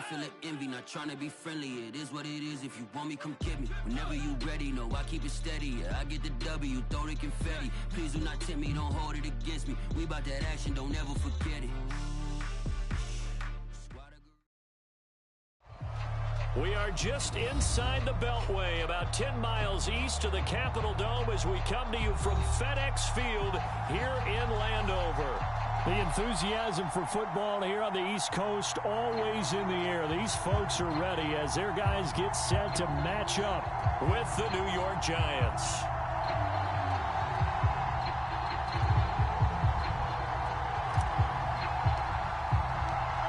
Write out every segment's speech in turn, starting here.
I feel like envy, not trying to be friendly. It is what it is. If you want me, come get me. Whenever you ready, no, I keep it steady. Yeah, I get the W, throw the confetti. Please do not tempt me, don't hold it against me. We about that action, don't ever forget it. We are just inside the Beltway, about 10 miles east of the Capitol Dome as we come to you from FedEx Field here in Landover. The enthusiasm for football here on the East Coast always in the air. These folks are ready as their guys get set to match up with the New York Giants.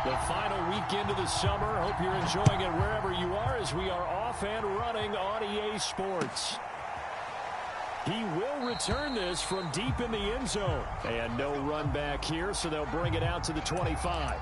The final weekend of the summer. Hope you're enjoying it wherever you are as we are off and running on EA Sports. He will return this from deep in the end zone. And no run back here, so they'll bring it out to the 25.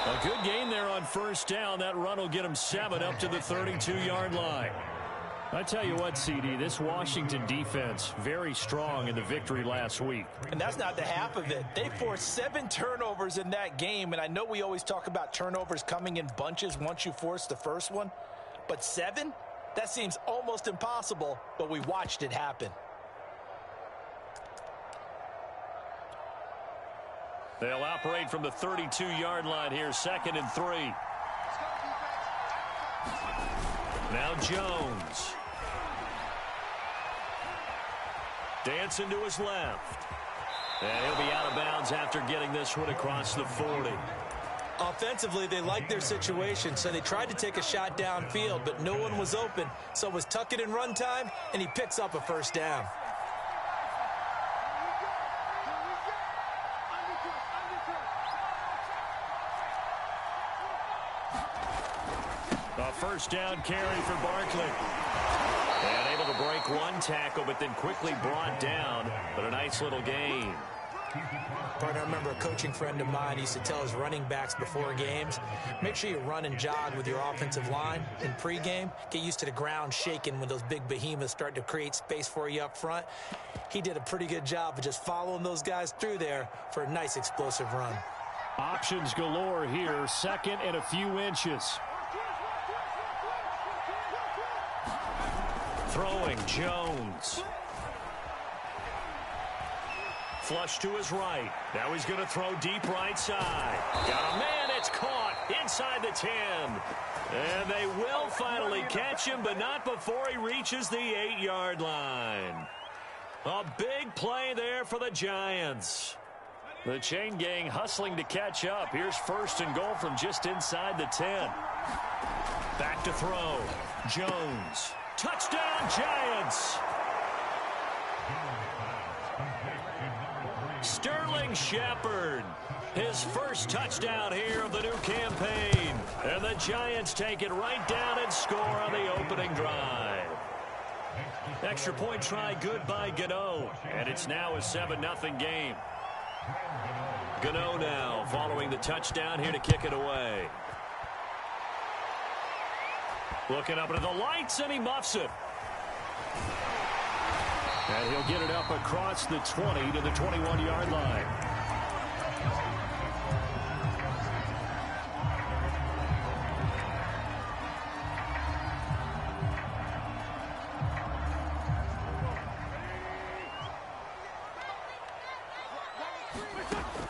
A good gain there on first down. That run will get him 7 up to the 32-yard line. I tell you what, CD, this Washington defense, very strong in the victory last week. And that's not the half of it. They forced 7 turnovers in that game, and I know we always talk about turnovers coming in bunches once you force the first one, but 7? That seems almost impossible, but we watched it happen. They'll operate from the 32-yard line here, 2nd and 3. Now Jones. Dancing to his left. And he'll be out of bounds after getting this one across the 40. Offensively, they liked their situation, so they tried to take a shot downfield, but no one was open. So it was tuck it in run time, and he picks up a first down. A first down carry for Barkley. And able to break one tackle, but then quickly brought down. But a nice little gain. Partner, I remember a coaching friend of mine used to tell his running backs before games, make sure you run and jog with your offensive line in pregame. Get used to the ground shaking when those big behemoths start to create space for you up front. He did a pretty good job of just following those guys through there for a nice explosive run. Options galore here, 2nd and a few inches. Throwing Jones. Flush to his right. Now he's going to throw deep right side. Got a man, it's caught inside the 10. And they will finally catch him, but not before he reaches the 8-yard line. A big play there for the Giants. The chain gang hustling to catch up. Here's 1st and goal from just inside the 10. Back to throw. Jones. Touchdown, Giants! Sterling Shepard, his first touchdown here of the new campaign. And the Giants take it right down and score on the opening drive. Extra point try good by Gano. And it's now a 7-0 game. Gano now following the touchdown here to kick it away. Looking up into the lights, and he muffs it. And he'll get it up across the 20 to the 21-yard line.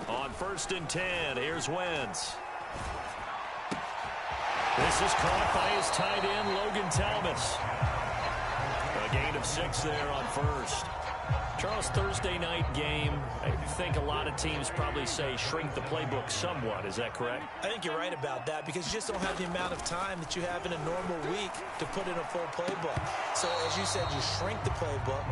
On 1st and 10, here's Wentz. This is caught by his tight end, Logan Thomas. A gain of 6 there on 1st. Charles, Thursday night game, I think a lot of teams probably say shrink the playbook somewhat. Is that correct? I think you're right about that because you just don't have the amount of time that you have in a normal week to put in a full playbook. So, as you said, you shrink the playbook.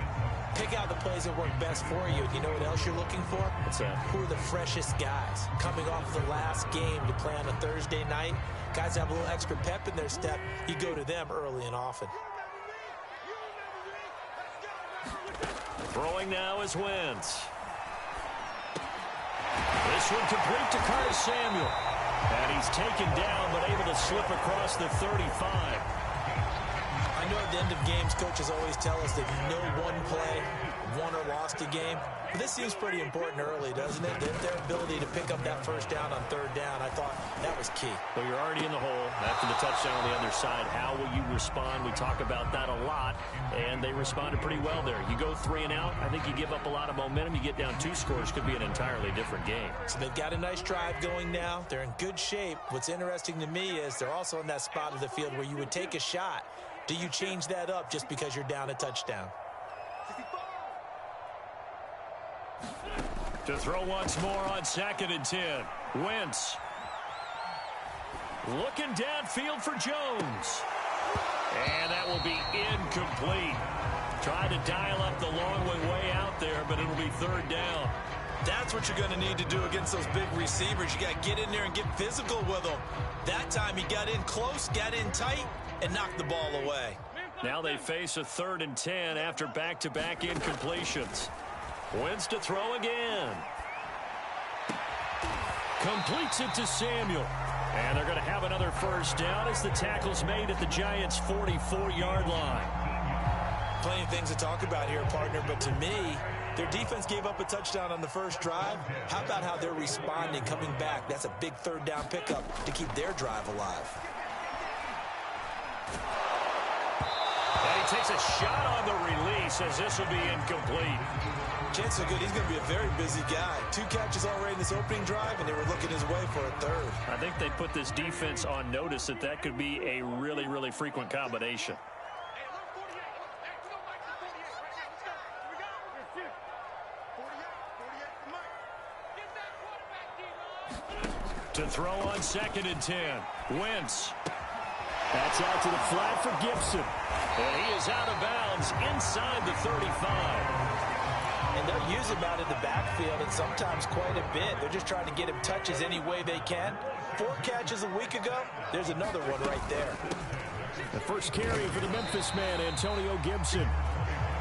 Pick out the plays that work best for you. And you know what else you're looking for? What's that? Who are the freshest guys? Coming off the last game to play on a Thursday night, guys have a little extra pep in their step. You go to them early and often. Throwing now is Wentz. This one complete to Curtis Samuel. And he's taken down, but able to slip across the 35. I know at the end of games, coaches always tell us that no one play won or lost a game. But this seems pretty important early, doesn't it? Their ability to pick up that first down on third down, I thought that was key. Well, you're already in the hole after the touchdown on the other side. How will you respond? We talk about that a lot, and they responded pretty well there. You go 3 and out, I think you give up a lot of momentum. You get down 2 scores, could be an entirely different game. So they've got a nice drive going now. They're in good shape. What's interesting to me is they're also in that spot of the field where you would take a shot. Do you change that up just because you're down a touchdown? To throw once more on 2nd and 10. Wentz. Looking downfield for Jones. And that will be incomplete. Tried to dial up the long way out there, but it'll be 3rd down. That's what you're going to need to do against those big receivers. You got to get in there and get physical with them. That time he got in close, got in tight, and knocked the ball away. Now they face a 3rd and 10 after back-to-back incompletions. Wentz to throw again. Completes it to Samuel. And they're going to have another first down as the tackle's made at the Giants' 44-yard line. Plenty of things to talk about here, partner, but to me, their defense gave up a touchdown on the first drive. How about how they're responding, coming back? That's a big 3rd down pickup to keep their drive alive. And he takes a shot on the release as this will be incomplete. Chances are good he's going to be a very busy guy. 2 catches already in this opening drive, and they were looking his way for a 3rd. I think they put this defense on notice that that could be a really, really frequent combination. To throw on 2nd and 10. Wentz. That's out to the flat for Gibson. And he is out of bounds inside the 35. And they'll use him out in the backfield, and sometimes quite a bit. They're just trying to get him touches any way they can. 4 catches a week ago. There's another one right there. The first carry for the Memphis man, Antonio Gibson.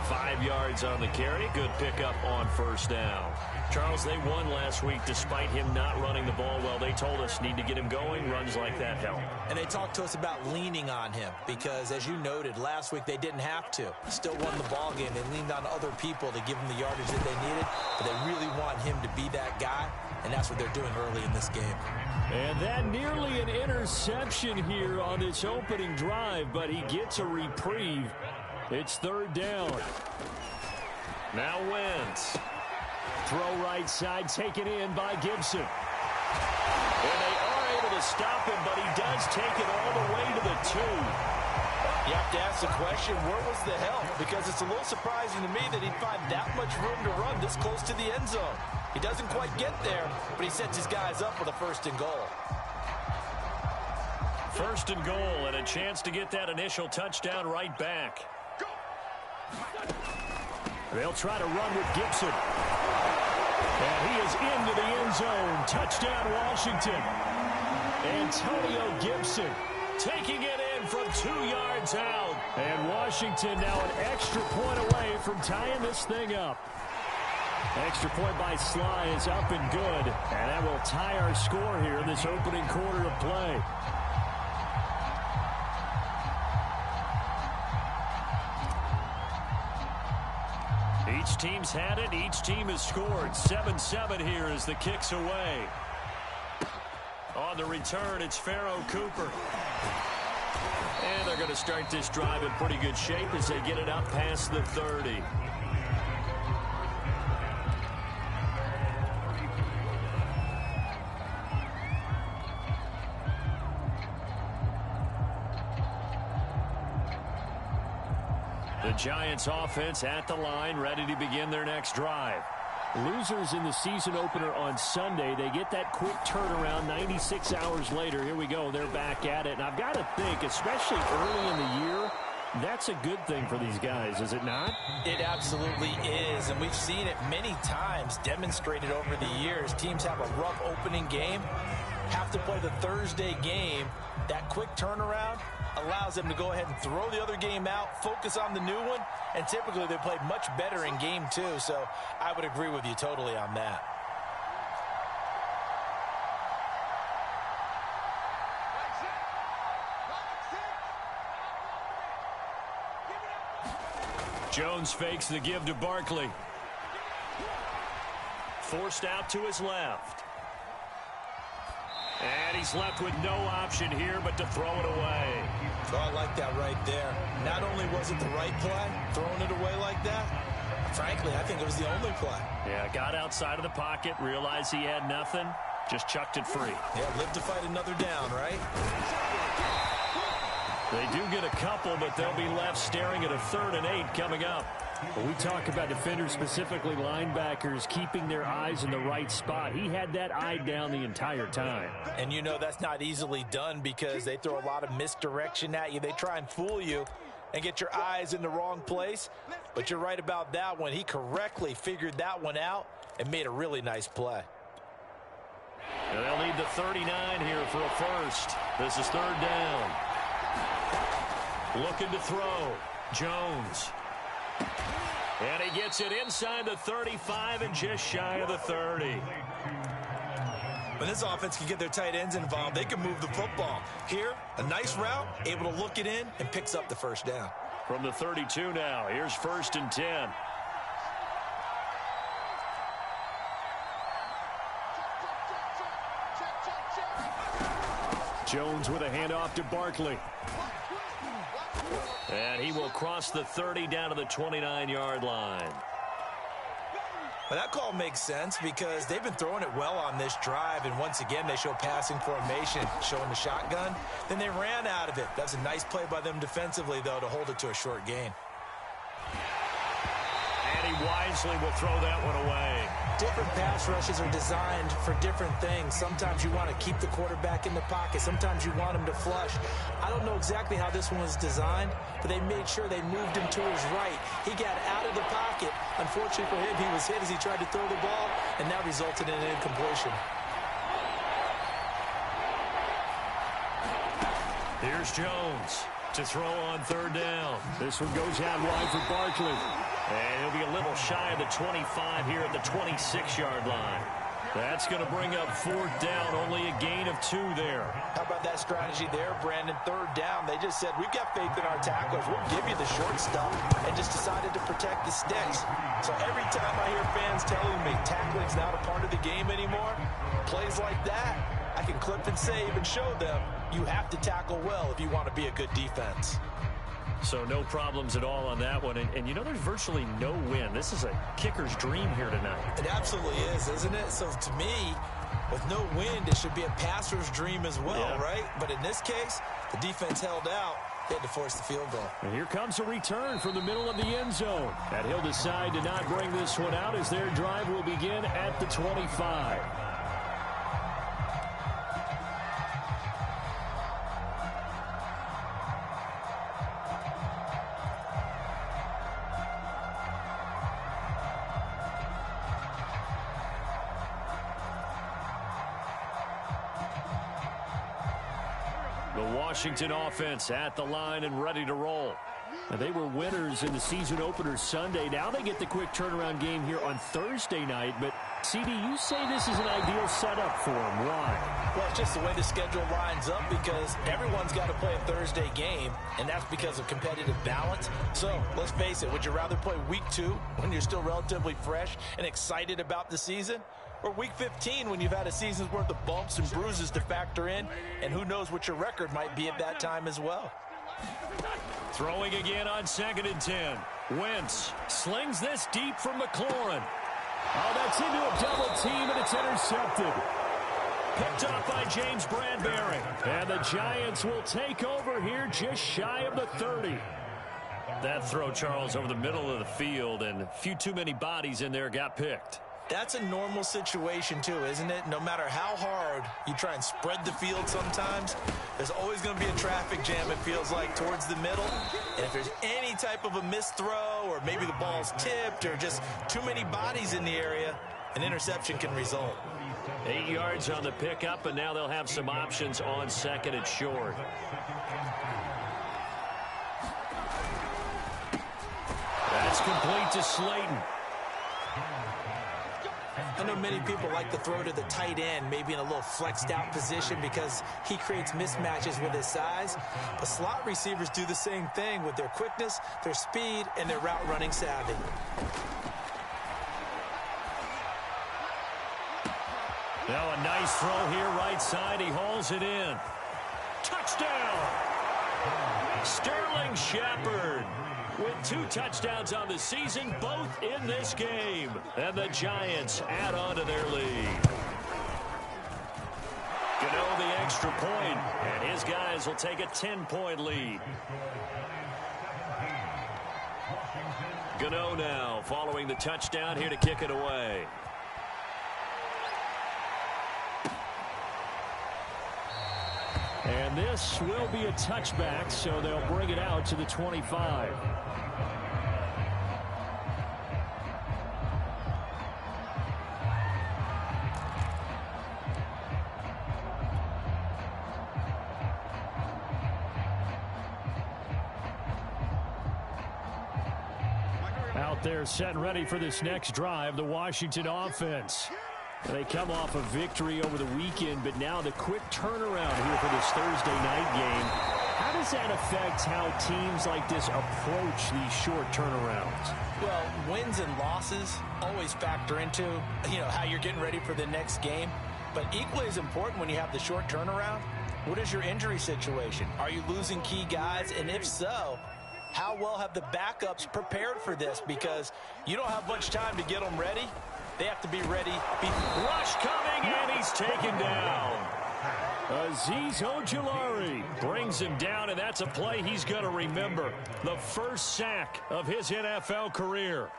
5 yards on the carry. Good pickup on first down. Charles, they won last week despite him not running the ball well. They told us need to get him going. Runs like that help. And they talked to us about leaning on him because, as you noted, last week they didn't have to. Still won the ball game. They leaned on other people to give them the yardage that they needed, but they really want him to be that guy, and that's what they're doing early in this game. And that nearly an interception here on this opening drive, but he gets a reprieve. It's 3rd down. Now Wentz. Throw right side, taken in by Gibson. And they are able to stop him, but he does take it all the way to the 2. You have to ask the question, where was the help? Because it's a little surprising to me that he'd find that much room to run this close to the end zone. He doesn't quite get there, but he sets his guys up with a 1st and goal. 1st and goal, and a chance to get that initial touchdown right back. They'll try to run with Gibson. And he is into the end zone. Touchdown, Washington. Antonio Gibson taking it in from 2 yards out. And Washington now an extra point away from tying this thing up. Extra point by Sly is up and good. And that will tie our score here in this opening quarter of play. Each team's had it. Each team has scored. 7-7 here as the kick's away. On the return, it's Pharaoh Cooper. And they're going to start this drive in pretty good shape as they get it up past the 30. The Giants offense at the line, ready to begin their next drive. Losers in the season opener on Sunday. They get that quick turnaround 96 hours later. Here we go. They're back at it. And I've got to think, especially early in the year, that's a good thing for these guys, is it not? It absolutely is, and we've seen it many times demonstrated over the years. Teams have a rough opening game, have to play the Thursday game. That quick turnaround allows them to go ahead and throw the other game out, focus on the new one, and typically they play much better in game 2, so I would agree with you totally on that. Jones fakes the give to Barkley. Forced out to his left. And he's left with no option here but to throw it away. Oh, I like that right there. Not only was it the right play, throwing it away like that, frankly, I think it was the only play. Yeah, got outside of the pocket, realized he had nothing, just chucked it free. Yeah, live to fight another down, right? They do get a couple, but they'll be left staring at a 3rd and 8 coming up. When we talk about defenders, specifically linebackers, keeping their eyes in the right spot, he had that eye down the entire time. And you know that's not easily done because they throw a lot of misdirection at you. They try and fool you and get your eyes in the wrong place. But you're right about that one. He correctly figured that one out and made a really nice play. And they'll need the 39 here for a first. This is 3rd down. Looking to throw. Jones. And he gets it inside the 35 and just shy of the 30. When this offense can get their tight ends involved, they can move the football. Here, a nice route, able to look it in, and picks up the first down. From the 32 now, here's 1st and 10. Jones with a handoff to Barkley. And he will cross the 30 down to the 29-yard line. Well, that call makes sense because they've been throwing it well on this drive, and once again they show passing formation, showing the shotgun. Then they ran out of it. That's a nice play by them defensively, though, to hold it to a short gain. And he wisely will throw that one away. Different pass rushes are designed for different things. Sometimes you want to keep the quarterback in the pocket. Sometimes you want him to flush. I don't know exactly how this one was designed, but they made sure they moved him to his right. He got out of the pocket. Unfortunately for him, he was hit as he tried to throw the ball, and that resulted in an incompletion. Here's Jones to throw on 3rd down. This one goes out wide for Barkley. And he'll be a little shy of the 25 here at the 26-yard line. That's going to bring up 4th down, only a gain of 2 there. How about that strategy there, Brandon? 3rd down, they just said, we've got faith in our tacklers. We'll give you the short stuff, and just decided to protect the sticks. So every time I hear fans telling me tackling's not a part of the game anymore, plays like that, I can clip and save and show them you have to tackle well if you want to be a good defense. So no problems at all on that one. And you know, there's virtually no win. This is a kicker's dream here tonight. It absolutely is, isn't it? So to me, with no wind, it should be a passer's dream as well, yeah. Right? But in this case, the defense held out. They had to force the field goal. And here comes a return from the middle of the end zone. And he'll decide to not bring this one out as their drive will begin at the 25. Washington offense at the line and ready to roll. And they were winners in the season opener Sunday. Now they get the quick turnaround game here on Thursday night. But, CD, you say this is an ideal setup for them. Why? Well, it's just the way the schedule lines up because everyone's got to play a Thursday game, and that's because of competitive balance. So, let's face it, would you rather play week 2 when you're still relatively fresh and excited about the season? Or week 15 when you've had a season's worth of bumps and bruises to factor in, and who knows what your record might be at that time as well. Throwing again on 2nd and 10. Wentz slings this deep from McLaurin. Oh, that's into a double team, and it's intercepted. Picked up by James Bradbury. And the Giants will take over here just shy of the 30. That throw, Charles, over the middle of the field, and a few too many bodies in there got picked. That's a normal situation too, isn't it? No matter how hard you try and spread the field sometimes, there's always going to be a traffic jam, it feels like, towards the middle. And if there's any type of a missed throw or maybe the ball's tipped or just too many bodies in the area, an interception can result. 8 yards on the pickup, and now they'll have some options on second and short. That's complete to Slayton. I know many people like to throw to the tight end, maybe in a little flexed out position because he creates mismatches with his size. But slot receivers do the same thing with their quickness, their speed, and their route running savvy. Now a nice throw here right side. He hauls it in. Touchdown! Sterling Shepard with 2 touchdowns on the season, both in this game. And the Giants add on to their lead. Gano the extra point, and his guys will take a 10-point lead. Gano now following the touchdown here to kick it away. And this will be a touchback, so they'll bring it out to the 25. Out there set and ready for this next drive, the Washington offense. They come off a victory over the weekend, but now the quick turnaround here for this Thursday night game. How does that affect how teams like this approach these short turnarounds? Well, wins and losses always factor into, how you're getting ready for the next game. But equally as important when you have the short turnaround, what is your injury situation? Are you losing key guys? And if so, how well have the backups prepared for this? Because you don't have much time to get them ready. They have to be ready. Rush coming, and he's taken down. Azeez Ojulari brings him down, and that's a play he's going to remember. The first sack of his NFL career.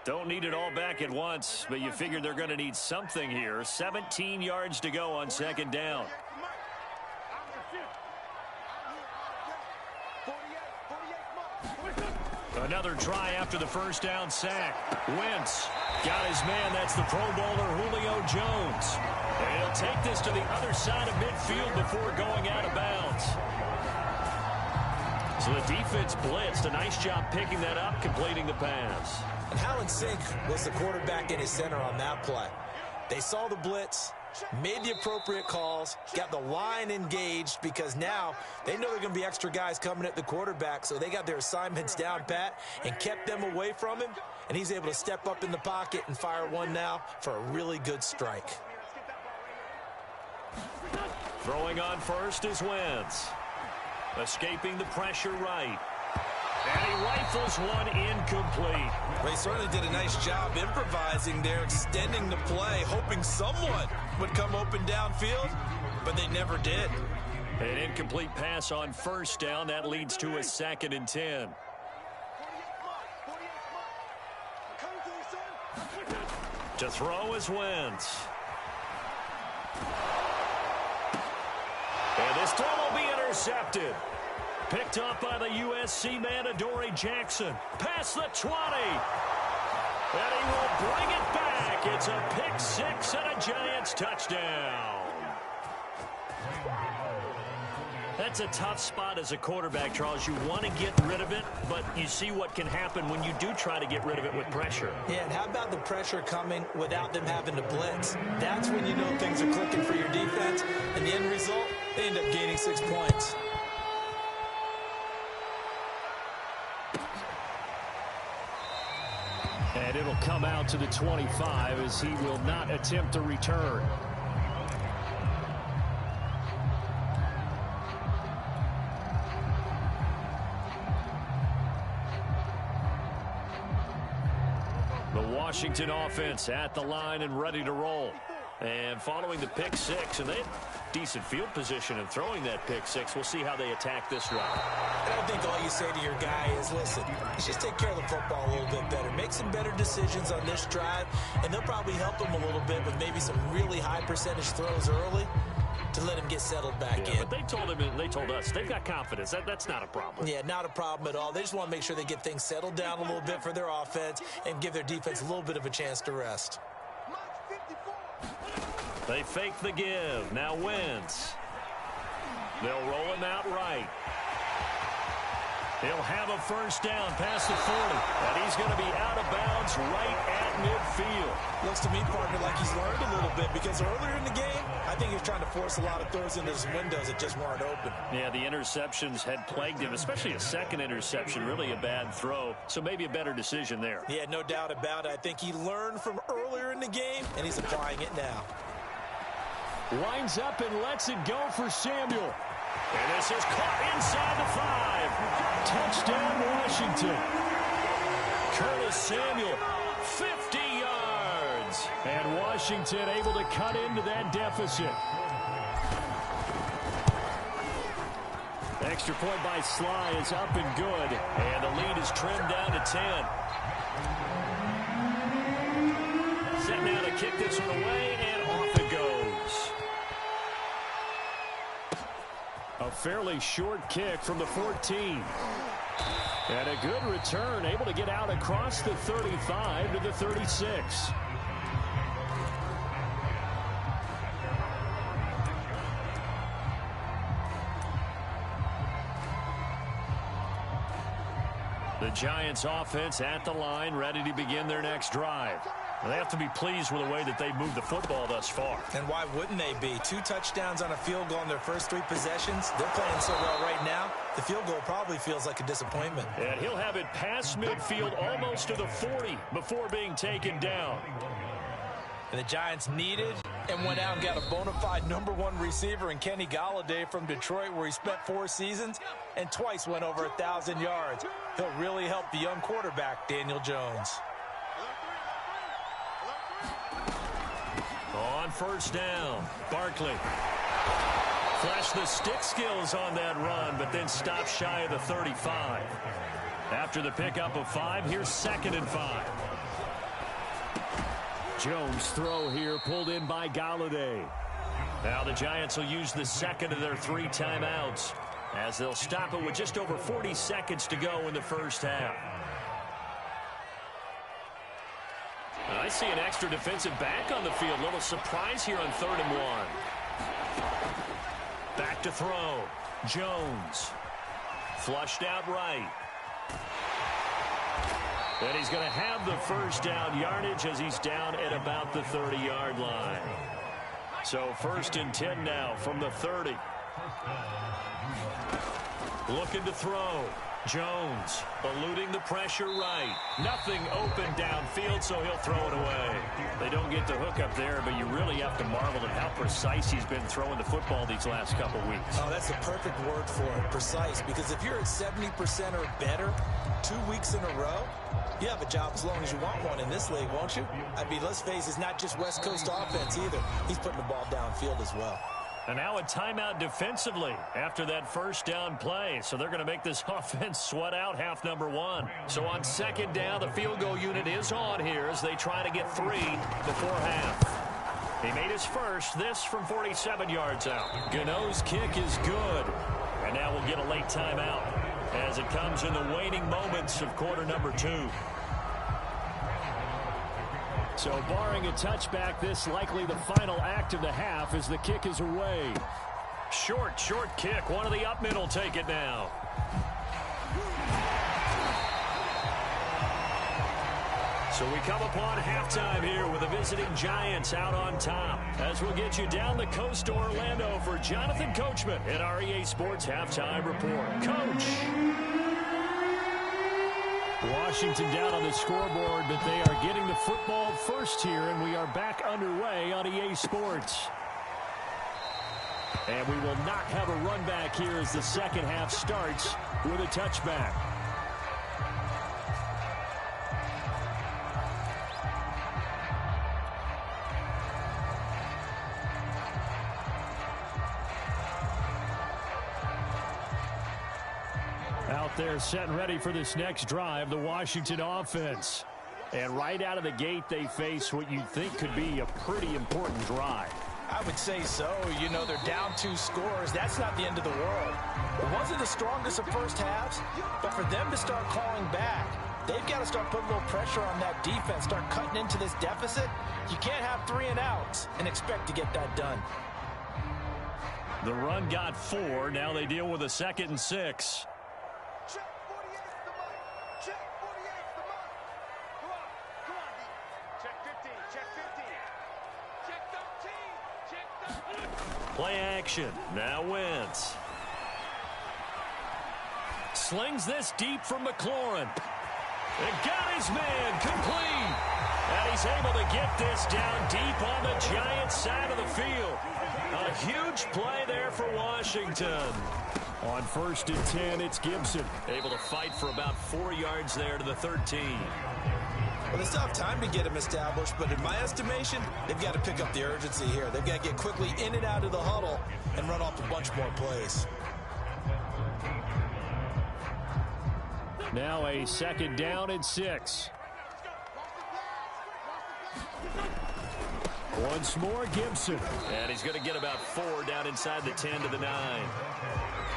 Don't need it all back at once, but you figure they're going to need something here. 17 yards to go on second down. Another try after the first down sack. Wentz got his man. That's the Pro Bowler Julio Jones. And he'll take this to the other side of midfield before going out of bounds. So the defense blitzed. A nice job picking that up, completing the pass. And Howland Sink was the quarterback in his center on that play. They saw the blitz, made the appropriate calls, got the line engaged because now they know there are going to be extra guys coming at the quarterback, so they got their assignments down pat and kept them away from him, and he's able to step up in the pocket and fire one now for a really good strike. Throwing on first is Wentz. Escaping the pressure right. And he rifles one incomplete. Well, he certainly did a nice job improvising there, extending the play, hoping someone would come open downfield, but they never did. An incomplete pass on first down. That leads to a 2nd and 10. To throw is Wentz. And this throw will be intercepted. Picked up by the USC man, Adoree Jackson. Past the 20. And he will bring it back. It's a pick six and a Giants touchdown. That's a tough spot as a quarterback, Charles. You want to get rid of it, but you see what can happen when you do try to get rid of it with pressure. Yeah, and how about the pressure coming without them having to blitz? That's when you know things are clicking for your defense. And the end result, they end up gaining 6 points. And it'll come out to the 25 as he will not attempt a return. The Washington offense at the line and ready to roll. And following the pick six, and they had decent field position in throwing that pick six. We'll see how they attack this one. And I think all you say to your guy is, listen, let's just take care of the football a little bit better. Make some better decisions on this drive, and they'll probably help him a little bit with maybe some really high percentage throws early to let him get settled back in. But they told him, and they told us, they've got confidence. That's not a problem. Yeah, not a problem at all. They just want to make sure they get things settled down a little bit for their offense and give their defense a little bit of a chance to rest. They fake the give. Now Wentz. They'll roll him out right. He'll have a first down past the 40. And he's going to be out of bounds right at midfield. Looks to me, partner, like he's learned a little bit because earlier in the game, I think he was trying to force a lot of throws into his windows that just weren't open. Yeah, the interceptions had plagued him, especially a second interception, really a bad throw. So maybe a better decision there. Yeah, no doubt about it. I think he learned from earlier in the game, and he's applying it now. Winds up and lets it go for Samuel. And this is caught inside the 5. Touchdown, Washington. Curtis Samuel, 50 yards. And Washington able to cut into that deficit. Extra point by Sly is up and good. And the lead is trimmed down to 10. Set now to kick this one away, and off it goes. A fairly short kick from the 14. And a good return, able to get out across the 35 to the 36. The Giants offense at the line, ready to begin their next drive. They have to be pleased with the way that they moved the football thus far. And why wouldn't they be? 2 touchdowns on a field goal in their first 3 possessions. They're playing so well right now, the field goal probably feels like a disappointment. And he'll have it past midfield almost to the 40 before being taken down. And the Giants needed and went out and got a bona fide #1 receiver in Kenny Golladay from Detroit, where he spent 4 seasons and twice went over 1,000 yards. He'll really help the young quarterback, Daniel Jones. On first down, Barkley. Flashed the stick skills on that run, but then stopped shy of the 35. After the pickup of 5, here's 2nd and 5. Jones' throw here pulled in by Golladay. Now the Giants will use the second of their 3 timeouts as they'll stop it with just over 40 seconds to go in the first half. I see an extra defensive back on the field. Little surprise here on 3rd and 1. Back to throw. Jones. Flushed out right. And he's going to have the first down yardage as he's down at about the 30-yard line. So 1st and 10 now from the 30. Looking to throw. Jones eluding the pressure right. Nothing open downfield, so he'll throw it away. They don't get the hook up there, but you really have to marvel at how precise he's been throwing the football these last couple weeks. Oh, that's the perfect word for it, precise, because if you're at 70% or better 2 weeks in a row, you have a job as long as you want one in this league, won't you? I mean, let's face it, it's not just West Coast offense either. He's putting the ball downfield as well. And now a timeout defensively after that first down play. So they're going to make this offense sweat out half number 1. So on 2nd down, the field goal unit is on here as they try to get 3 before half. He made his first, this from 47 yards out. Gano's kick is good. And now we'll get a late timeout as it comes in the waning moments of quarter number 2. So barring a touchback, this likely the final act of the half as the kick is away. Short kick. One of the up middle take it now. So we come upon halftime here with the visiting Giants out on top. As we'll get you down the coast to Orlando for Jonathan Coachman at our EA Sports Halftime Report. Coach! Washington down on the scoreboard, but they are getting the football first here, and we are back underway on EA Sports. And we will not have a run back here as the second half starts with a touchback. They're set and ready for this next drive, the Washington offense. And right out of the gate, they face what you'd think could be a pretty important drive. I would say so. You know, they're down 2 scores. That's not the end of the world. It wasn't the strongest of first halves, but for them to start clawing back, they've got to start putting a little pressure on that defense, start cutting into this deficit. You can't have 3 and outs and expect to get that done. The run got 4. Now they deal with a 2nd and 6. Play action. Now Wentz. Slings this deep from McLaurin. And got his man complete. And he's able to get this down deep on the Giants side of the field. A huge play there for Washington. On 1st and 10, it's Gibson. Able to fight for about 4 yards there to the 13. Well, they still have time to get him established, but in my estimation, they've got to pick up the urgency here. They've got to get quickly in and out of the huddle and run off a bunch more plays. Now a 2nd down and 6. Once more, Gibson. And he's going to get about 4 down inside the 10 to the 9.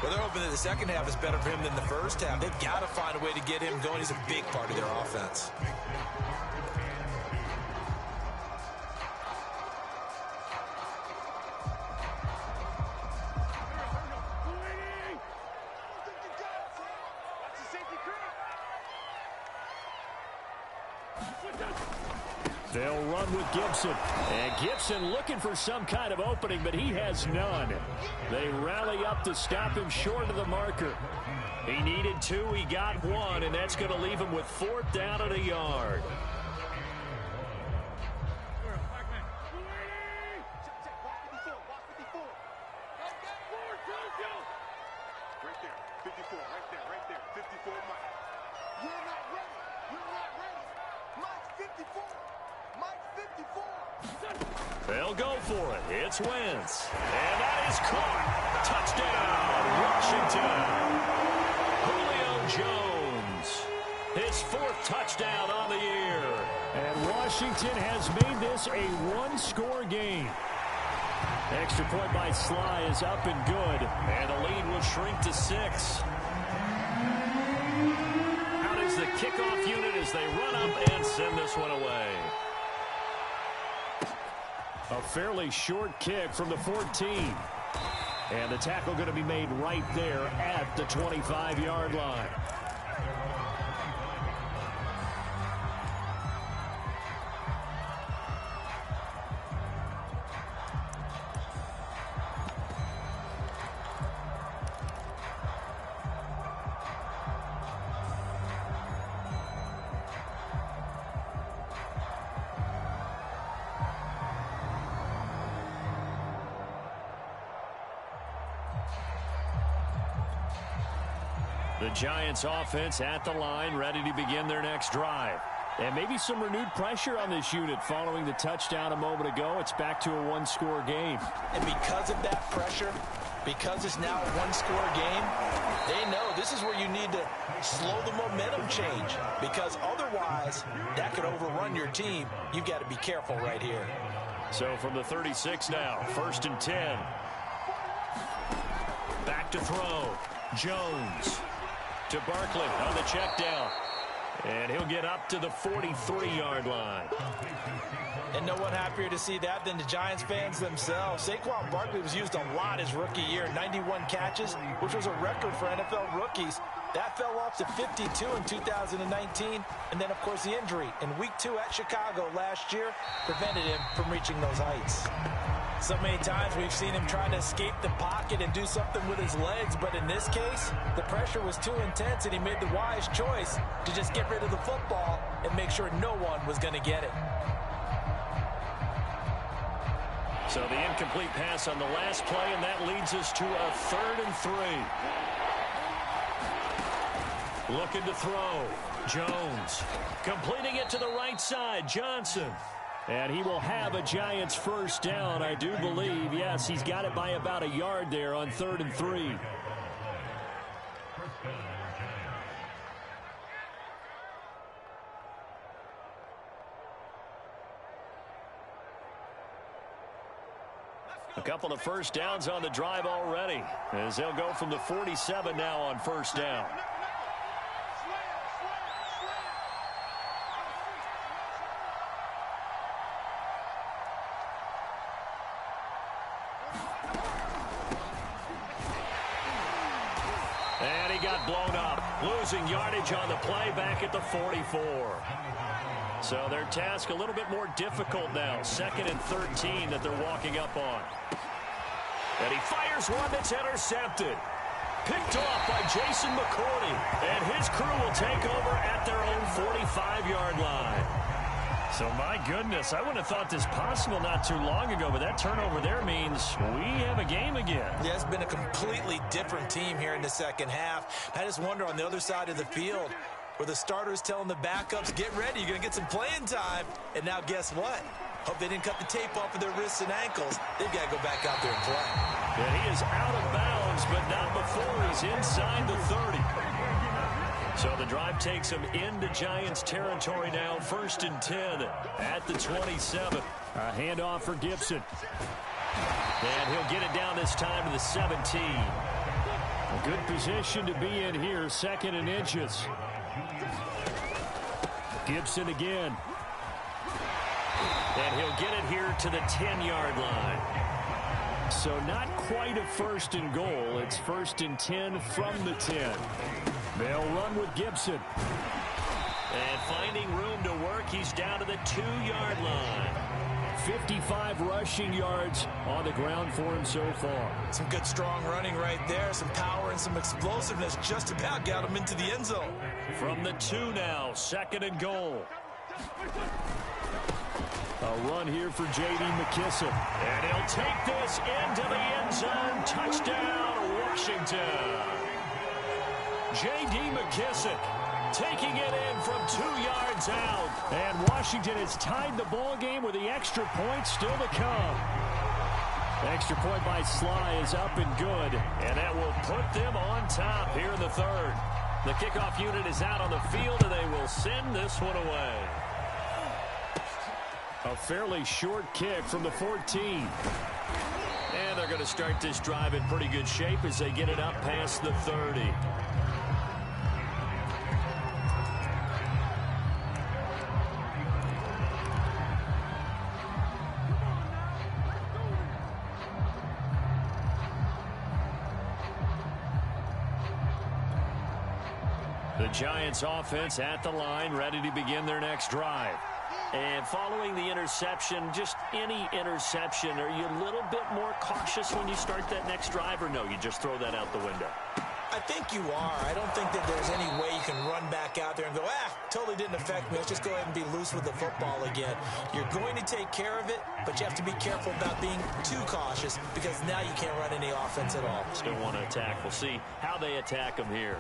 Well, they're hoping that the second half is better for him than the first half. They've got to find a way to get him going. He's a big part of their offense. They'll run with Gibson. And Gibson looking for some kind of opening, but he has none. They rally up to stop him short of the marker. He needed 2, he got 1, and that's going to leave him with 4th down and a yard. They'll go for it. It's Wentz. And that is caught. Touchdown, Washington. Julio Jones. His 4th touchdown on the year. And Washington has made this a 1-score game. Extra point by Sly is up and good. And the lead will shrink to 6. Out is the kickoff unit as they run up and send this one away. A fairly short kick from the 14. And the tackle going to be made right there at the 25-yard line. The Giants offense at the line, ready to begin their next drive. And maybe some renewed pressure on this unit following the touchdown a moment ago. It's back to a 1-score game. And because of that pressure, because it's now a 1-score game, they know this is where you need to slow the momentum change. Because otherwise, that could overrun your team. You've got to be careful right here. So from the 36 now, 1st and 10. Back to throw. Jones. To Barkley on the check down. And he'll get up to the 43-yard line. And no one happier to see that than the Giants fans themselves. Saquon Barkley was used a lot his rookie year, 91 catches, which was a record for NFL rookies. That fell off to 52 in 2019. And then, of course, the injury in Week 2 at Chicago last year prevented him from reaching those heights. So many times we've seen him trying to escape the pocket and do something with his legs, but in this case, the pressure was too intense and he made the wise choice to just get rid of the football and make sure no one was going to get it. So the incomplete pass on the last play, and that leads us to a 3rd and 3. Looking to throw. Jones completing it to the right side. Johnson. And he will have a Giants 1st down, I do believe. Yes, he's got it by about a yard there on 3rd and 3. A couple of first downs on the drive already, as they'll go from the 47 now on first down. And he got blown up, losing yardage on the play back at the 44. So their task a little bit more difficult now. 2nd and 13 that they're walking up on. And he fires one that's intercepted. Picked off by Jason McCourty. And his crew will take over at their own 45-yard line. So, my goodness, I wouldn't have thought this possible not too long ago, but that turnover there means we have a game again. Yeah, it's been a completely different team here in the second half. I just wonder on the other side of the field, where the starters telling the backups, get ready, you're going to get some playing time. And now guess what? Hope they didn't cut the tape off of their wrists and ankles. They've got to go back out there and play. And he is out of bounds, but not before he's inside the 30. So the drive takes him into Giants territory now. 1st and 10 at the 27. A handoff for Gibson. And he'll get it down this time to the 17. A good position to be in here. 2nd and inches. Gibson again. And he'll get it here to the 10-yard line. So not quite a 1st and goal. It's 1st and 10 from the 10. They'll run with Gibson. And finding room to work, he's down to the 2-yard line. 55 rushing yards on the ground for him so far. Some good strong running right there. Some power and some explosiveness just about got him into the end zone. From the 2 now, 2nd and goal. A run here for J.D. McKissick. And he'll take this into the end zone. Touchdown, Washington. J.D. McKissick taking it in from 2 yards out. And Washington has tied the ball game with the extra point still to come. Extra point by Sly is up and good. And that will put them on top here in the 3rd. The kickoff unit is out on the field, and they will send this one away. A fairly short kick from the 14. And they're going to start this drive in pretty good shape as they get it up past the 30. The Giants offense at the line, ready to begin their next drive. And following the interception, just any interception, are you a little bit more cautious when you start that next drive, or no, you just throw that out the window? I think you are. I don't think that there's any way you can run back out there and go, totally didn't affect me. Let's just go ahead and be loose with the football again. You're going to take care of it, but you have to be careful about being too cautious because now you can't run any offense at all. Still want to attack. We'll see how they attack him here.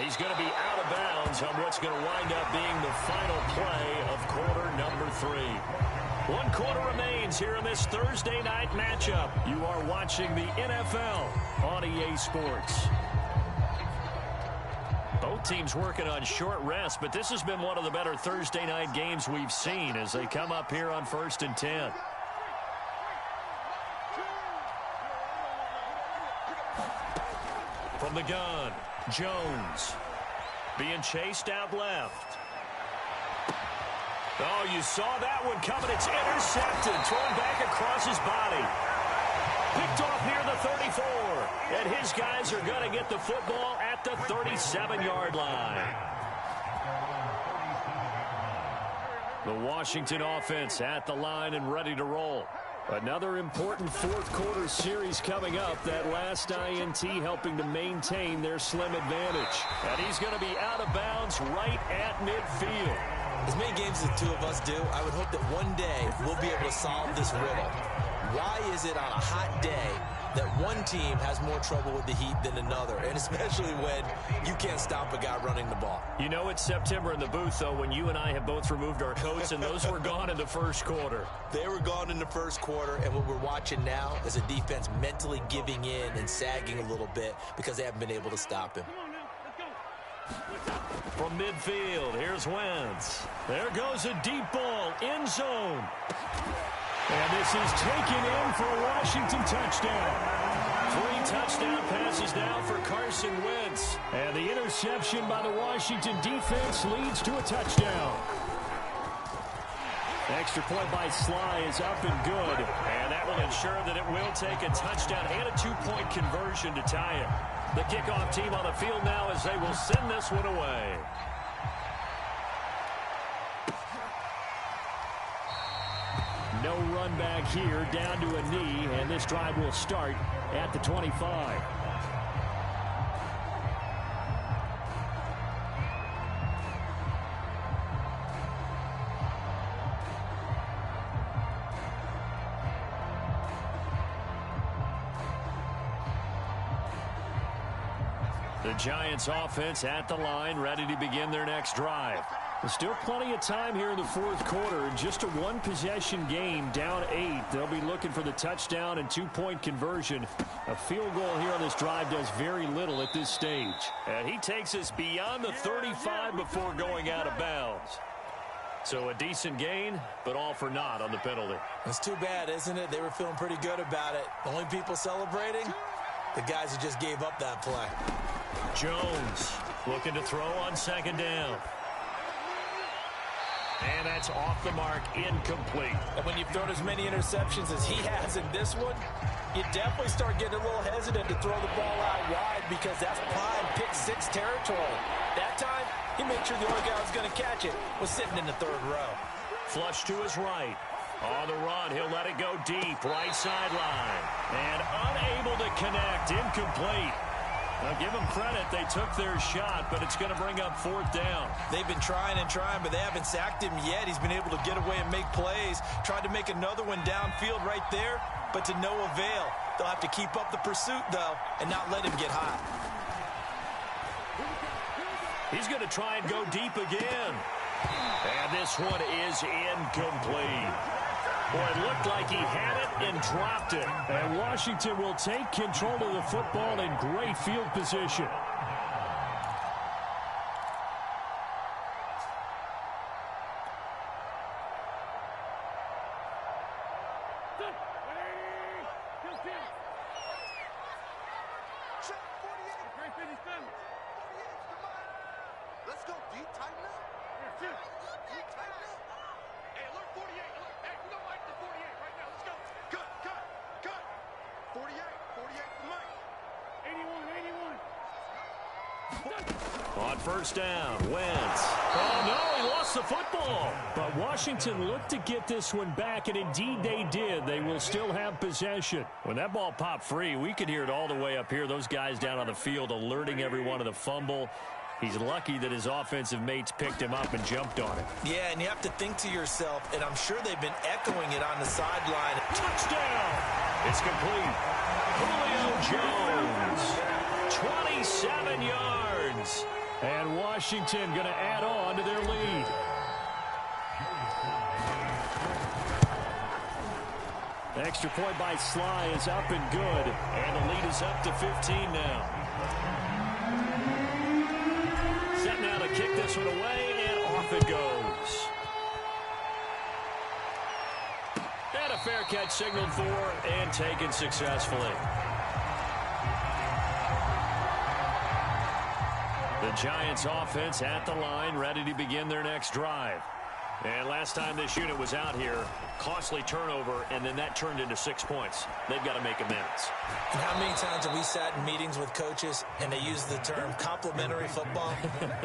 He's going to be out of bounds on what's going to wind up being the final play of quarter number 3. 1 quarter remains here in this Thursday night matchup. You are watching the NFL on EA Sports. Both teams working on short rest, but this has been one of the better Thursday night games we've seen as they come up here on 1st and 10. From the gun, Jones being chased out left. Oh, you saw that one coming. It's intercepted, thrown back across his body. Picked off near the 34. And his guys are going to get the football at the 37-yard line. The Washington offense at the line and ready to roll. Another important 4th quarter series coming up. That last INT helping to maintain their slim advantage. And he's going to be out of bounds right at midfield. As many games as the two of us do, I would hope that one day we'll be able to solve this riddle. Why is it on a hot day that one team has more trouble with the heat than another, and especially when you can't stop a guy running the ball? You know it's September in the booth, though, when you and I have both removed our coats, and those were gone in the 1st quarter. They were gone in the 1st quarter, and what we're watching now is a defense mentally giving in and sagging a little bit because they haven't been able to stop him. From midfield, here's Wentz. There goes a deep ball, end zone. And this is taken in for a Washington touchdown. 3 touchdown passes now for Carson Wentz. And the interception by the Washington defense leads to a touchdown. Extra point by Sly is up and good. And that will ensure that it will take a touchdown and a 2-point conversion to tie it. The kickoff team on the field now as they will send this one away. No run back here, down to a knee, and this drive will start at the 25. The Giants offense at the line, ready to begin their next drive. There's still plenty of time here in the fourth quarter. Just a one-possession game, down 8. They'll be looking for the touchdown and 2-point conversion. A field goal here on this drive does very little at this stage. And he takes us beyond the 35 before going out of bounds. So a decent gain, but all for naught on the penalty. It's too bad, isn't it? They were feeling pretty good about it. The only people celebrating, the guys who just gave up that play. Jones looking to throw on second down. And that's off the mark, incomplete. And when you've thrown as many interceptions as he has in this one, you definitely start getting a little hesitant to throw the ball out wide because that's prime pick-6 territory. That time, he made sure the only guy who was going to catch it was sitting in the third row. Flush to his right. On the run, he'll let it go deep, right sideline. And unable to connect, incomplete. Now, give them credit. They took their shot, but it's going to bring up fourth down. They've been trying and trying, but they haven't sacked him yet. He's been able to get away and make plays. Tried to make another one downfield right there, but to no avail. They'll have to keep up the pursuit, though, and not let him get hot. He's going to try and go deep again. And this one is incomplete. Boy, it looked like he had it and dropped it. And Washington will take control of the football in great field position. Let's go deep, tighten up. Deep, tighten up. Hey, alert 48. Alert. Hey, we don't like the 48 right now. Let's go. Cut. 48 for Mike. 81. On first down, Wentz. Oh, no, he lost the football. But Washington looked to get this one back, and indeed they did. They will still have possession. When that ball popped free, we could hear it all the way up here. Those guys down on the field alerting everyone of the fumble. He's lucky that his offensive mates picked him up and jumped on it. Yeah, and you have to think to yourself, and I'm sure they've been echoing it on the sideline. Touchdown! It's complete. Julio Jones, 27 yards. And Washington going to add on to their lead. Extra point by Sly is up and good. And the lead is up to 15 now. Set now to kick this one away, and off it goes. And a fair catch signaled for and taken successfully. The Giants offense at the line, ready to begin their next drive. And last time this unit was out here, costly turnover, and then that turned into 6 points. They've got to make amends. And how many times have we sat in meetings with coaches and they use the term complementary football?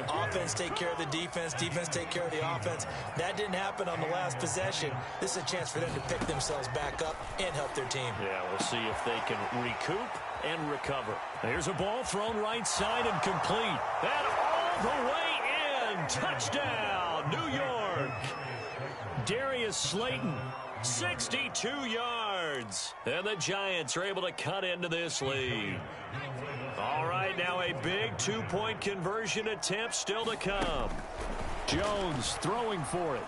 Offense take care of the defense, defense take care of the offense. That didn't happen on the last possession. This is a chance for them to pick themselves back up and help their team. Yeah, we'll see if they can recoup and recover. Here's a ball thrown right side and complete. And all the way in. Touchdown, New York. Darius Slayton, 62 yards. And the Giants are able to cut into this lead. All right, now a big 2-point conversion attempt still to come. Jones throwing for it.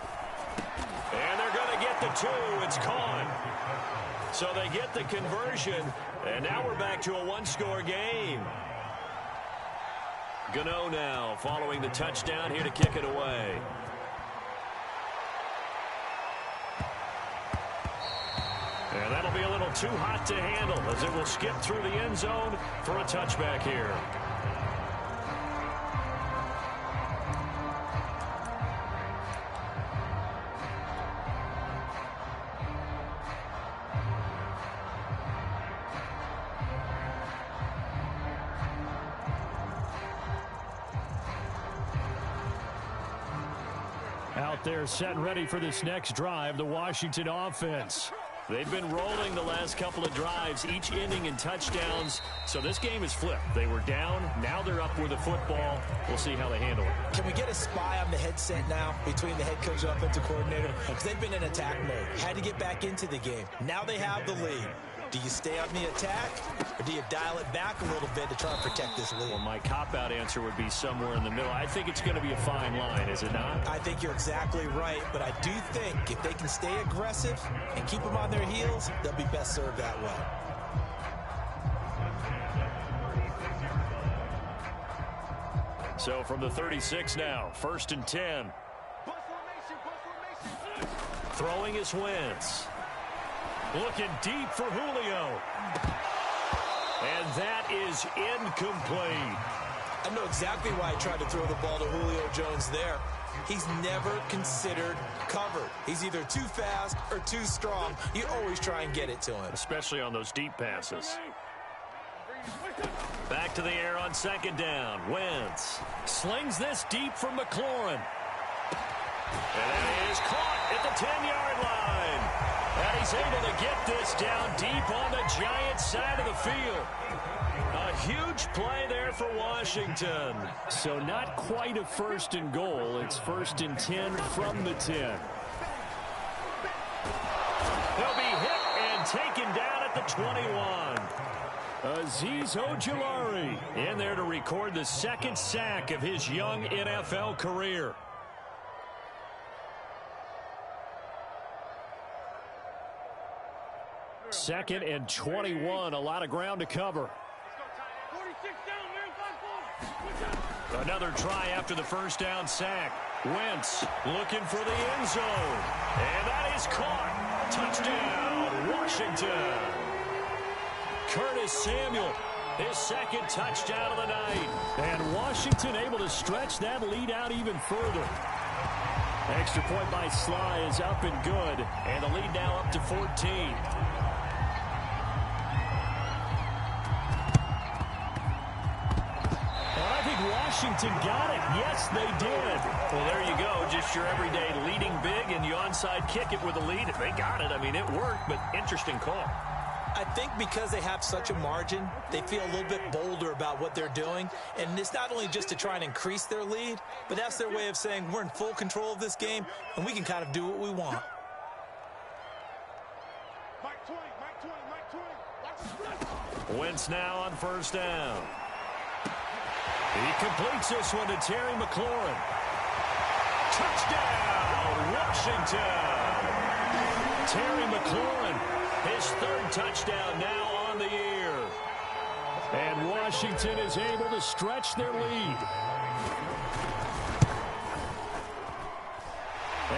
And they're going to get the 2. It's caught. So they get the conversion, and now we're back to a one-score game. Gano now following the touchdown here to kick it away. And that'll be a little too hot to handle as it will skip through the end zone for a touchback here. Out there set and ready for this next drive, the Washington offense. They've been rolling the last couple of drives, each ending in touchdowns. So this game is flipped. They were down. Now they're up with the football. We'll see how they handle it. Can we get a spy on the headset now between the head coach and offensive coordinator? Because they've been in attack mode. Had to get back into the game. Now they have the lead. Do you stay on the attack, or do you dial it back a little bit to try and protect this lead? Well, my cop-out answer would be somewhere in the middle. I think it's going to be a fine line, is it not? I think you're exactly right, but I do think if they can stay aggressive and keep them on their heels, they'll be best served that way. So from the 36 now, 1st and 10. Throwing is Wentz. Looking deep for Julio. And that is incomplete. I know exactly why he tried to throw the ball to Julio Jones there. He's never considered covered. He's either too fast or too strong. You always try and get it to him. Especially on those deep passes. Back to the air on 2nd down. Wentz slings this deep for McLaurin. And it is caught at the 10-yard line. And he's able to get this down deep on the Giants' side of the field. A huge play there for Washington. So not quite a 1st and goal. It's 1st and 10 from the 10. They'll be hit and taken down at the 21. Azeez Ojulari in there to record the 2nd sack of his young NFL career. Second and 21, a lot of ground to cover. Another try after the 1st down sack. Wentz looking for the end zone. And that is caught. Touchdown, Washington. Curtis Samuel, his 2nd touchdown of the night. And Washington able to stretch that lead out even further. Extra point by Sly is up and good. And the lead now up to 14. Washington got it. Yes, they did. Well, there you go. Just your everyday leading big, and you onside kick it with a lead. They got it. I mean, it worked, but interesting call. I think because they have such a margin, they feel a little bit bolder about what they're doing. And it's not only just to try and increase their lead, but that's their way of saying we're in full control of this game, and we can kind of do what we want. Wentz now on 1st down. He completes this one to Terry McLaurin. Touchdown, Washington. Terry McLaurin, his 3rd touchdown now on the year. And Washington is able to stretch their lead.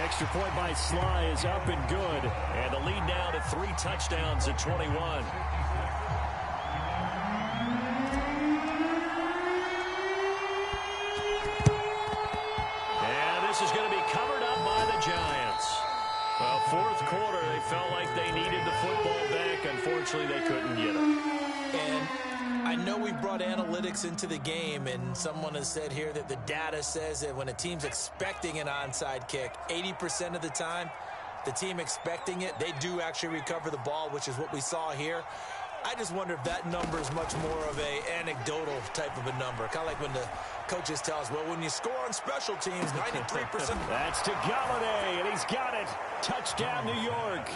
Extra point by Sly is up and good. And the lead now to 3 touchdowns at 21. This is going to be covered up by the Giants. Well, 4th quarter, they felt like they needed the football back. Unfortunately, they couldn't get it. And I know we brought analytics into the game, and someone has said here that the data says that when a team's expecting an onside kick, 80% of the time, the team expecting it, they do actually recover the ball, which is what we saw here. I just wonder if that number is much more of a anecdotal type of a number. Kind of like when the coaches tell us, well, when you score on special teams, 93%. That's to Galladay, and he's got it. Touchdown, New York.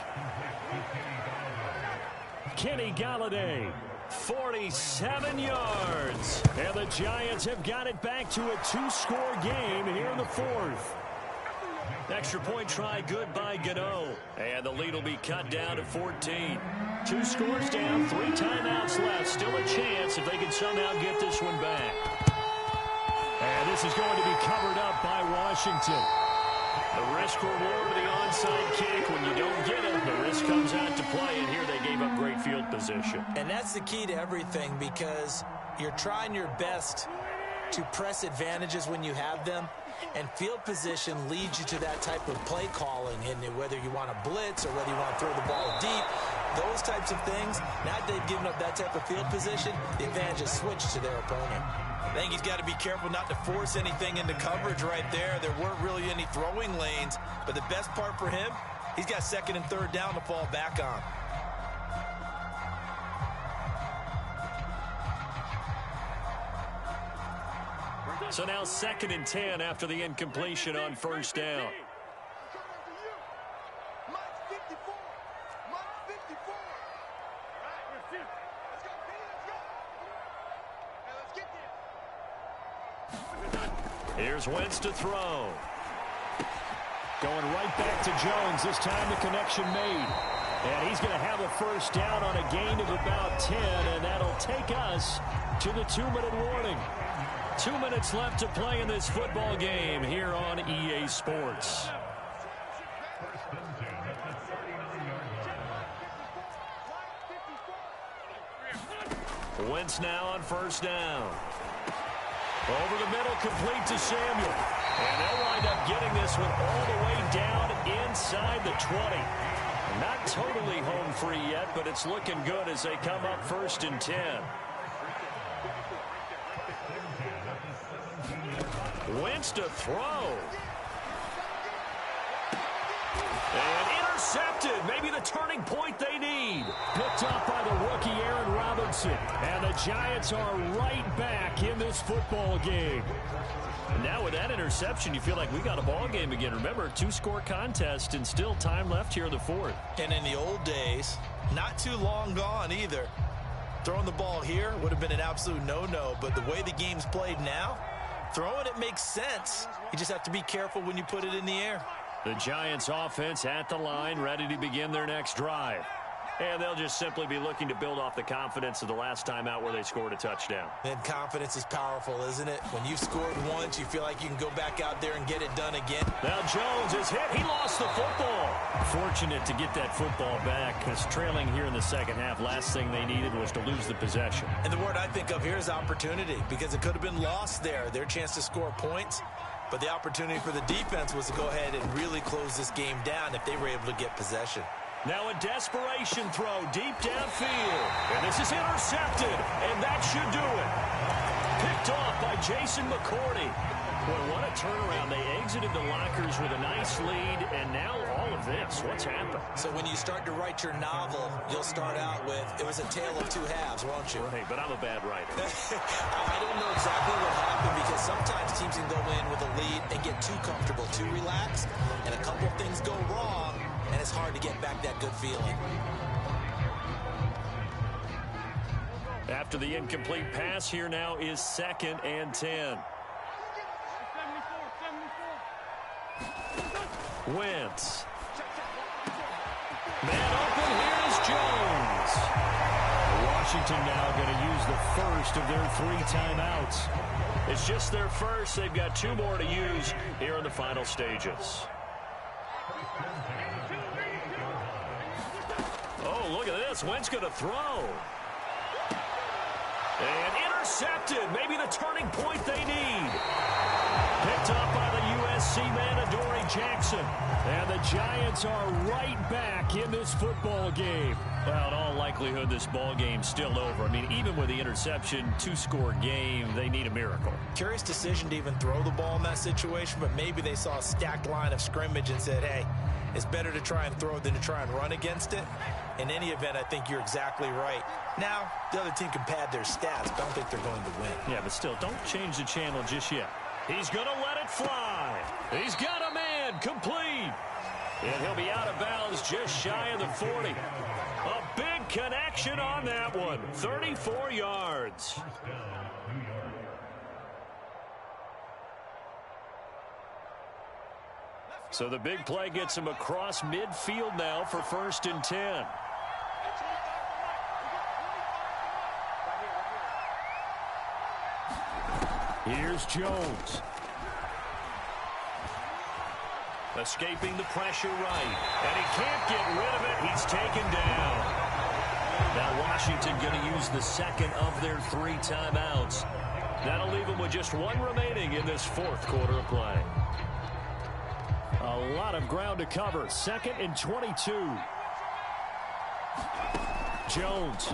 Kenny Galladay, 47 yards. And the Giants have got it back to a 2-score game here in the 4th. Extra point try good by Gano. And the lead will be cut down to 14. 2 scores down, 3 timeouts left. Still a chance if they can somehow get this one back. And this is going to be covered up by Washington. The risk reward of the onside kick. When you don't get it, the risk comes out to play. And here position. And that's the key to everything, because you're trying your best to press advantages when you have them, and field position leads you to that type of play calling, and whether you want to blitz or whether you want to throw the ball deep, those types of things. Now that they've given up that type of field position, the advantage is switched to their opponent. I think he's got to be careful not to force anything into coverage right there. There weren't really any throwing lanes, but the best part for him, he's got second and third down to fall back on. So now 2nd and 10 after the incompletion on first down. Here's Wentz to throw. Going right back to Jones. This time the connection made. And he's going to have a first down on a gain of about 10, and that'll take us to the 2-minute warning. 2 minutes left to play in this football game here on EA Sports. Wentz now on first down. Over the middle, complete to Samuel. And they'll wind up getting this one all the way down inside the 20. Not totally home free yet, but it's looking good as they come up 1st and 10. Wentz to throw. And intercepted. Maybe the turning point they need. Picked up by the rookie Aaron Robinson. And the Giants are right back in this football game. And now with that interception, you feel like we got a ball game again. Remember, 2-score contest and still time left here in the 4th. And in the old days, not too long gone either, throwing the ball here would have been an absolute no-no. But the way the game's played now, throwing it makes sense. You just have to be careful when you put it in the air. The Giants offense at the line, ready to begin their next drive. And they'll just simply be looking to build off the confidence of the last time out where they scored a touchdown. And confidence is powerful, isn't it? When you've scored once, you feel like you can go back out there and get it done again. Now Jones is hit. He lost the football. Fortunate to get that football back, because trailing here in the second half, last thing they needed was to lose the possession. And the word I think of here is opportunity, because it could have been lost there. Their chance to score points. But the opportunity for the defense was to go ahead and really close this game down if they were able to get possession. Now a desperation throw deep downfield. And this is intercepted, and that should do it. Picked off by Jason McCourty. Boy, what a turnaround. They exited the lockers with a nice lead, and now all of this. What's happened? So when you start to write your novel, you'll start out with, it was a tale of two halves, won't you? Right, but I'm a bad writer. I don't know exactly what happened, because sometimes teams can go in with a lead and get too comfortable, too relaxed, and a couple of things go wrong, and it's hard to get back that good feeling. After the incomplete pass, here now is 2nd and 10. Wentz. Man open, here's Jones. Washington now going to use the first of their 3 timeouts. It's just their first. They've got 2 more to use here in the final stages. Oh, look at this. Wentz going to throw. And intercepted. Maybe the turning point they need. Picked up by the USC man, Adoree Jackson. And the Giants are right back in this football game. Well, in all likelihood, this ball game's still over. I mean, even with the interception, 2-score game, they need a miracle. Curious decision to even throw the ball in that situation, but maybe they saw a stacked line of scrimmage and said, hey, it's better to try and throw than to try and run against it. In any event, I think you're exactly right. Now, the other team can pad their stats, but I don't think they're going to win. Yeah, but still, don't change the channel just yet. He's going to let it fly. He's got a man, complete. And he'll be out of bounds just shy of the 40. A big connection on that one. 34 yards. So the big play gets him across midfield now for 1st and 10. Here's Jones. Escaping the pressure right. And he can't get rid of it. He's taken down. Now Washington going to use the second of their 3 timeouts. That'll leave them with just 1 remaining in this 4th quarter of play. A lot of ground to cover. 2nd and 22. Jones.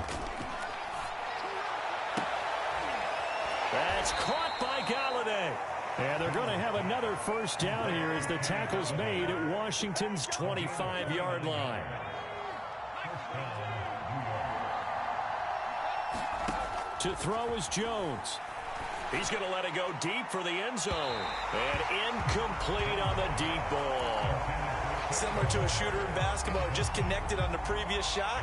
That's caught by Galladay. And they're going to have another first down here as the tackle's made at Washington's 25-yard line. To throw is Jones. He's going to let it go deep for the end zone. And incomplete on the deep ball. Similar to a shooter in basketball, just connected on the previous shot.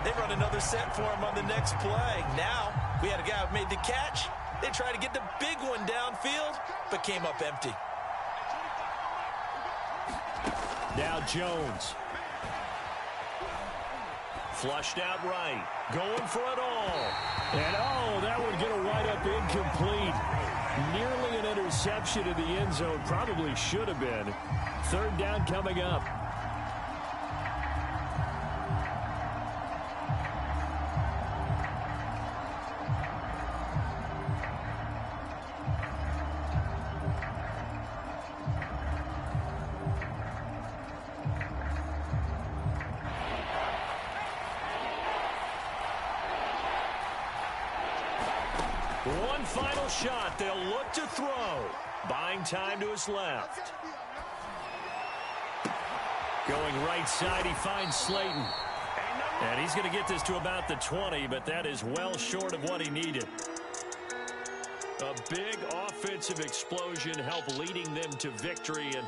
They run another set for him on the next play. Now, we had a guy who made the catch. They tried to get the big one downfield, but came up empty. Now Jones. Flushed out right. Going for it all. And, that would get a wide up incomplete. Nearly an interception in the end zone. Probably should have been. 3rd down coming up. One final shot. They'll look to throw. Buying time to his left. Going right side, he finds Slayton. And he's going to get this to about the 20, but that is well short of what he needed. A big offensive explosion helped leading them to victory. And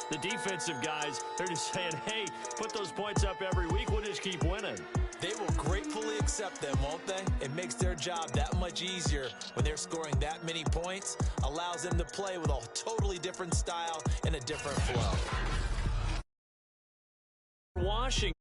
the defensive guys, they're just saying, hey, put those points up every week. We'll just keep winning. They will gratefully accept them, won't they? It makes their job that much easier when they're scoring that many points. Allows them to play with a totally different style and a different flow. Washington.